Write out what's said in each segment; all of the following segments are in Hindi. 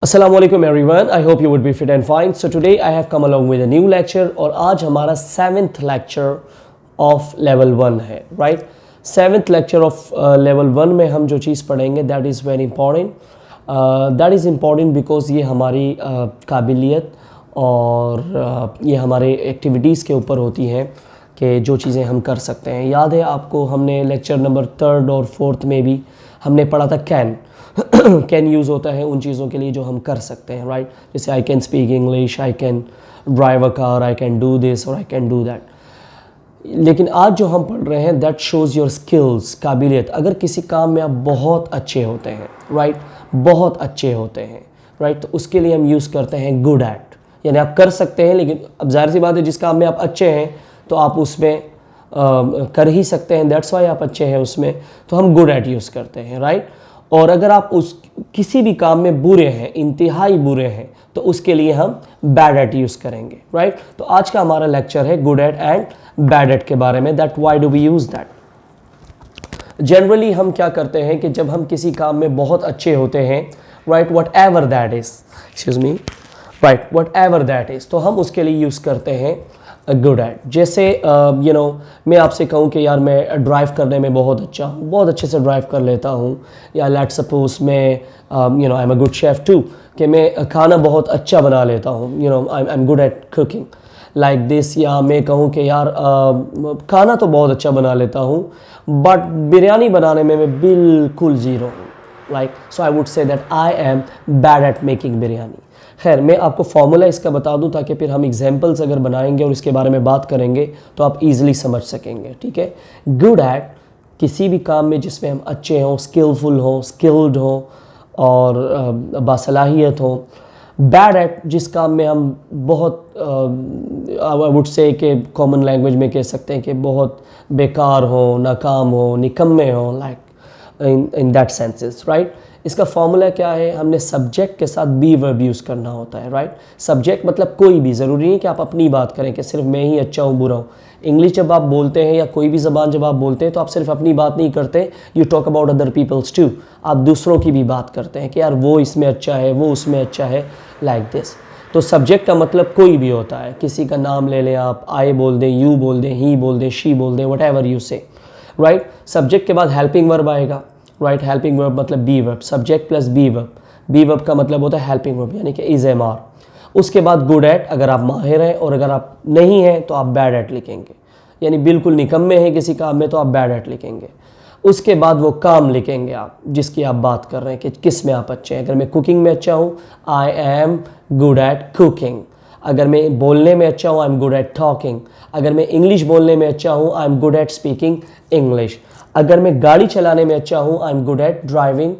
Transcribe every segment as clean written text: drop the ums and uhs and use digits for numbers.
Assalamualaikum everyone. I hope you would be fit and fine. So today I have come along with a new lecture और आज हमारा 7th lecture of level 1 है, right? 7th lecture of level 1 में हम जो चीज़ पढ़ेंगे that is very important. That is important because ये हमारी काबिलियत और ये हमारे एक्टिविटीज़ के ऊपर होती हैं कि जो चीज़ें हम कर सकते हैं. याद है आपको हमने लेक्चर नंबर 3rd और 4th में भी हमने पढ़ा था कैन कैन यूज़ होता है उन चीज़ों के लिए जो हम कर सकते हैं, राइट? जैसे I can speak English, I can drive a car, I can do this और आई कैन डू दैट. लेकिन आज जो हम पढ़ रहे हैं दैट शोज़ योर स्किल्स, काबिलियत. अगर किसी काम में आप बहुत अच्छे होते हैं, राइट, बहुत अच्छे होते हैं, राइट, तो उसके लिए हम यूज़ करते हैं गुड एट. यानी आप कर सकते हैं, लेकिन अब जाहिर सी बात है जिस काम में आप अच्छे हैं तो आप उसमें कर ही सकते हैं, दैट्स वाई आप अच्छे हैं उसमें, तो हम गुड एट यूज़ करते हैं, राइट. और अगर आप उस किसी भी काम में बुरे हैं, इंतहाई बुरे हैं, तो उसके लिए हम बैड एट यूज़ करेंगे, राइट. तो आज का हमारा लेक्चर है good at and bad at के बारे में. That why do we use that. Generally हम क्या करते हैं कि जब हम किसी काम में बहुत अच्छे होते हैं, right, what ever that is, excuse me, right, what ever that is, तो हम उसके लिए यूज़ करते हैं गुड एट. जैसे मैं आपसे कहूँ कि यार मैं ड्राइव करने में बहुत अच्छा हूँ, बहुत अच्छे से ड्राइव कर लेता हूँ, या लेट्स सपोज मैं I am a good chef too, कि मैं खाना बहुत अच्छा बना लेता हूँ, I am good at cooking like this. या मैं कहूँ कि यार खाना तो बहुत अच्छा बना लेता हूँ बट बिरयानी बनाने में मैं बिल्कुल ज़ीरो हूँ, like. So I would say that I am bad at making biryani. खैर, मैं आपको फॉर्मूला इसका बता दूं ताकि फिर हम एग्जांपल्स अगर बनाएंगे और इसके बारे में बात करेंगे तो आप इजीली समझ सकेंगे, ठीक है. गुड एट किसी भी काम में जिसमें हम अच्छे हों, स्किलफुल हों, स्किल्ड हों और बासलाहियत हों. बैड एट जिस काम में हम बहुत आई वुड से कि कॉमन लैंग्वेज में कह सकते हैं कि बहुत बेकार हो, नाकाम हो, निकम्मे हो, like in that senses, right. इसका फॉर्मूला क्या है? हमने सब्जेक्ट के साथ बी वर्ब यूज़ करना होता है, राइट. सब्जेक्ट मतलब कोई भी, ज़रूरी नहीं कि आप अपनी बात करें कि सिर्फ मैं ही अच्छा हूँ, बुरा हूँ. इंग्लिश जब आप बोलते हैं या कोई भी ज़बान जब आप बोलते हैं तो आप सिर्फ अपनी बात नहीं करते, you talk about other peoples too. आप दूसरों की भी बात करते हैं कि यार वो इसमें अच्छा है, वो उसमें अच्छा है, लाइक दिस. तो सब्जेक्ट का मतलब कोई भी होता है. किसी का नाम ले लें आप, आई बोल दें, यू बोल दें, ही बोल दें, शी बोल दें, whatever you say, right. Subject के बाद हेल्पिंग वर्ब आएगा, राइट. हेल्पिंग वर्ब मतलब be verb, subject plus be verb. Be verb का मतलब होता है हेल्पिंग वर्ब, यानी कि इज एम आर. उसके बाद गुड एट, अगर आप माहिर हैं, और अगर आप नहीं हैं तो आप बैड एट लिखेंगे, यानी बिल्कुल निकम्मे हैं किसी काम में तो आप बैड एट लिखेंगे. उसके बाद वो काम लिखेंगे आप जिसकी आप बात कर रहे हैं कि किस में आप अच्छे हैं. अगर मैं कुकिंग में अच्छा हूँ, I am good at cooking. अगर मैं बोलने में अच्छा हूँ, I am good eight talking. अगर मैं इंग्लिश बोलने में अच्छा हूँ, I am good at speaking English. अगर मैं गाड़ी चलाने में अच्छा हूँ, I am good eight driving,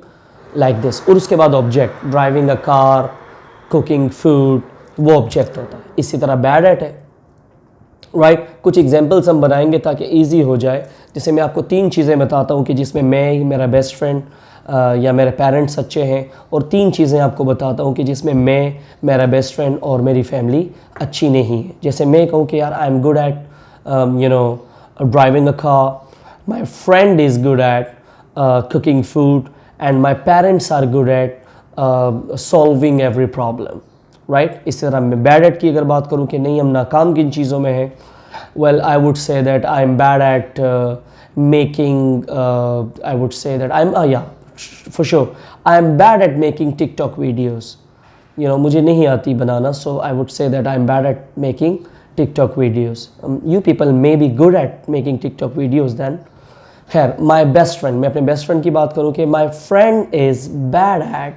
like this. और उसके बाद object, driving a car, cooking food, वो ऑब्जेक्ट होता है. इसी तरह बैड एट है, राइट. कुछ एग्जांपल्स हम बनाएंगे ताकि इजी हो जाए. जैसे मैं आपको 3 चीज़ें बताता हूँ कि जिसमें मैं, मेरा बेस्ट फ्रेंड या मेरे पेरेंट्स अच्छे हैं, और 3 चीज़ें आपको बताता हूँ कि जिसमें मैं, मेरा बेस्ट फ्रेंड और मेरी फैमिली अच्छी नहीं है. जैसे मैं कहूँ कि यार आई am good eight driving a car, my friend is good at cooking food, and my parents are good at solving every problem, right. इस तरह मैं बैड एट की अगर बात करूँ कि नहीं हम नाकाम किन चीज़ों में हैं, well I would say that I am bad at making I would say that I'm yeah, for sure I am bad at making TikTok videos. मुझे नहीं आती बनाना, so I would say that I am bad at making TikTok videos. You people may be good at making TikTok videos then. खैर, माई बेस्ट फ्रेंड, मैं अपने बेस्ट फ्रेंड की बात करूँ कि my friend is bad at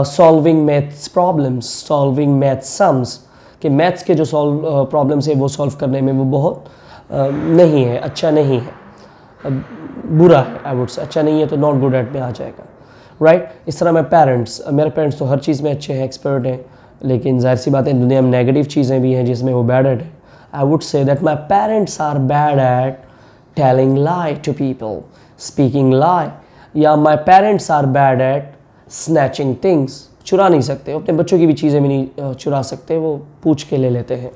solving maths problems, solving maths sums, कि मैथ्स के जो प्रॉब्लम्स है वो सॉल्व करने में वो बहुत नहीं है, अच्छा नहीं है, बुरा है. आई वुड से अच्छा नहीं है तो नॉट गुड एट में आ जाएगा, राइट. इस तरह मेरे पेरेंट्स तो हर चीज़ में अच्छे हैं, एक्सपर्ट हैं, लेकिन जाहिर सी बात है दुनिया में नेगेटिव चीज़ें भी हैं जिसमें वो बैड एट है. I would say that my parents are bad at telling lie to people, speaking lie. या my parents are bad at snatching things. चुरा नहीं सकते, अपने बच्चों की भी चीज़ें भी नहीं चुरा सकते, वो पूछ के ले लेते हैं,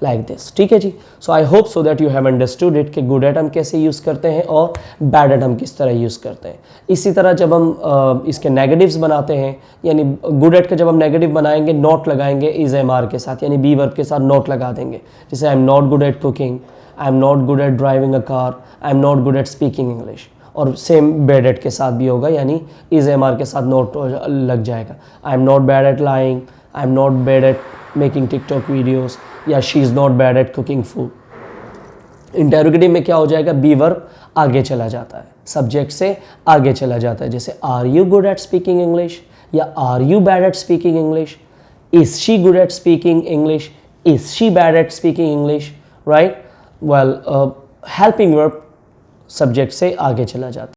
लाइक दिस, ठीक है जी। So I hope so that you have understood it कि गुड एट हम कैसे यूज़ करते हैं और बैड एट हम किस तरह यूज़ करते हैं। इसी तरह जब हम इसके नेगेटिव्स बनाते हैं, यानी गुड एट का जब हम नेगेटिव बनाएंगे नॉट लगाएंगे इज एम आर के साथ, यानी बी वर्ब के साथ नॉट लगा देंगे। जैसे आई am not good at cooking, I am not good at driving a car, I am not good at speaking English. और सेम बैड एट के साथ भी होगा, यानी इज एम आर के साथ नॉट लग जाएगा। I am not bad at lying, I am not bad at making TikTok videos, या she is not bad at cooking food. Interrogative में क्या हो जाएगा, बी वर्ब आगे चला जाता है, सब्जेक्ट से आगे चला जाता है। जैसे are you good at speaking English, या are you bad at speaking English, is she good at speaking English, is she bad at speaking English, right. Well helping verb subject से आगे चला जाता है।